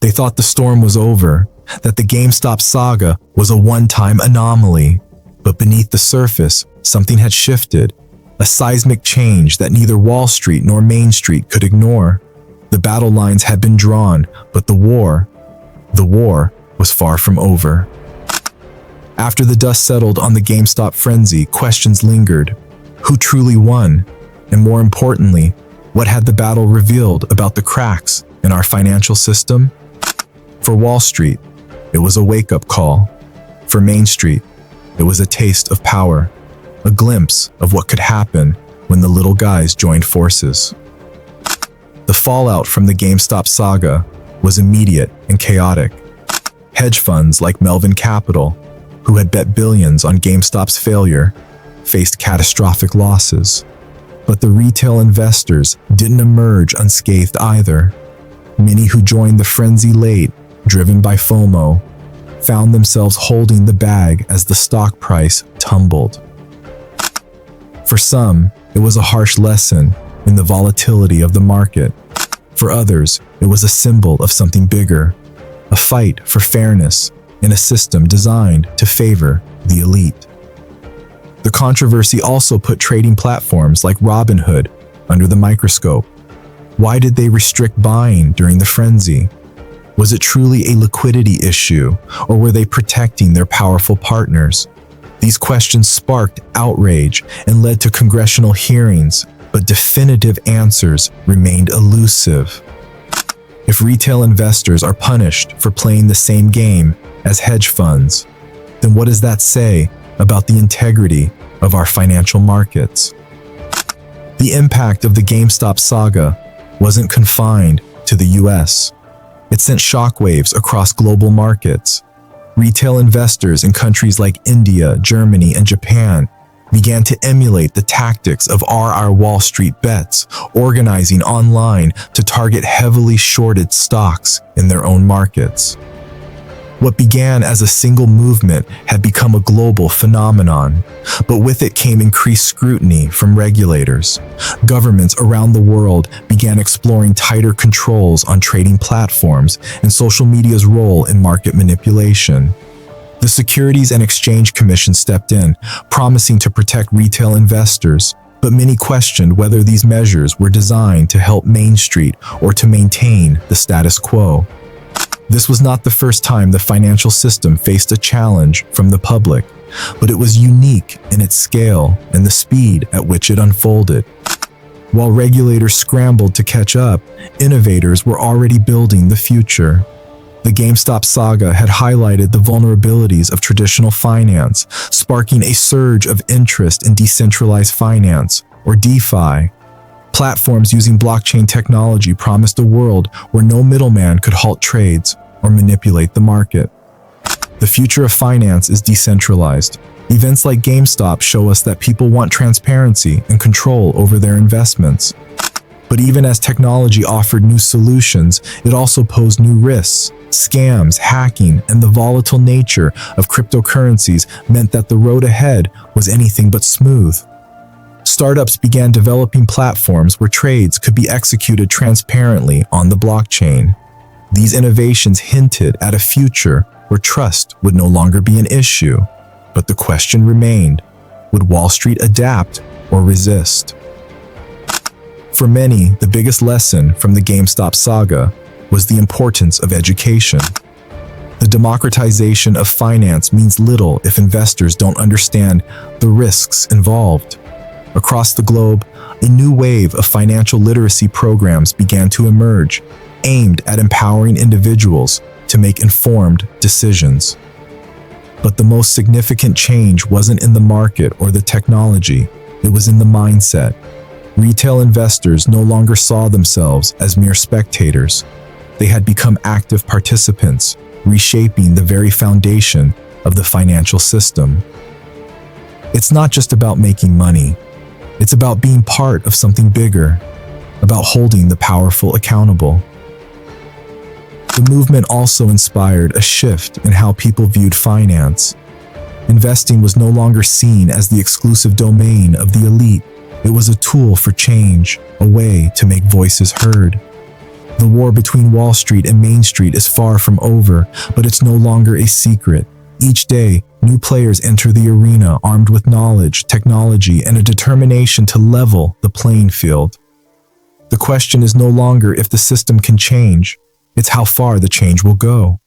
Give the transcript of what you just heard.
They thought the storm was over, that the GameStop saga was a one-time anomaly. But beneath the surface, something had shifted, a seismic change that neither Wall Street nor Main Street could ignore. The battle lines had been drawn, but the war was far from over. After the dust settled on the GameStop frenzy, questions lingered. Who truly won? And more importantly, what had the battle revealed about the cracks in our financial system? For Wall Street, it was a wake-up call. For Main Street, it was a taste of power, a glimpse of what could happen when the little guys joined forces. The fallout from the GameStop saga was immediate and chaotic. Hedge funds like Melvin Capital, who had bet billions on GameStop's failure, faced catastrophic losses. But the retail investors didn't emerge unscathed either. Many who joined the frenzy late, driven by FOMO, found themselves holding the bag as the stock price tumbled. For some, it was a harsh lesson in the volatility of the market. For others, it was a symbol of something bigger, a fight for fairness in a system designed to favor the elite. The controversy also put trading platforms like Robinhood under the microscope. Why did they restrict buying during the frenzy? Was it truly a liquidity issue, or were they protecting their powerful partners? These questions sparked outrage and led to congressional hearings, but definitive answers remained elusive. If retail investors are punished for playing the same game as hedge funds, then what does that say about the integrity of our financial markets? The impact of the GameStop saga wasn't confined to the US. It sent shockwaves across global markets. Retail investors in countries like India, Germany, and Japan began to emulate the tactics of our WallStreetBets, organizing online to target heavily shorted stocks in their own markets. What began as a single movement had become a global phenomenon, but with it came increased scrutiny from regulators. Governments around the world began exploring tighter controls on trading platforms and social media's role in market manipulation. The Securities and Exchange Commission stepped in, promising to protect retail investors, but many questioned whether these measures were designed to help Main Street or to maintain the status quo. This was not the first time the financial system faced a challenge from the public, but it was unique in its scale and the speed at which it unfolded. While regulators scrambled to catch up, innovators were already building the future. The GameStop saga had highlighted the vulnerabilities of traditional finance, sparking a surge of interest in decentralized finance, or DeFi. Platforms using blockchain technology promised a world where no middleman could halt trades or manipulate the market. The future of finance is decentralized. Events like GameStop show us that people want transparency and control over their investments. But even as technology offered new solutions, it also posed new risks. Scams, hacking, and the volatile nature of cryptocurrencies meant that the road ahead was anything but smooth. Startups began developing platforms where trades could be executed transparently on the blockchain. These innovations hinted at a future where trust would no longer be an issue. But the question remained, would Wall Street adapt or resist? For many, the biggest lesson from the GameStop saga was the importance of education. The democratization of finance means little if investors don't understand the risks involved. Across the globe, a new wave of financial literacy programs began to emerge, aimed at empowering individuals to make informed decisions. But the most significant change wasn't in the market or the technology, it was in the mindset. Retail investors no longer saw themselves as mere spectators. They had become active participants, reshaping the very foundation of the financial system. It's not just about making money. It's about being part of something bigger, about holding the powerful accountable. The movement also inspired a shift in how people viewed finance. Investing was no longer seen as the exclusive domain of the elite. It was a tool for change, a way to make voices heard. The war between Wall Street and Main Street is far from over, but it's no longer a secret. Each day, new players enter the arena armed with knowledge, technology, and a determination to level the playing field. The question is no longer if the system can change, it's how far the change will go.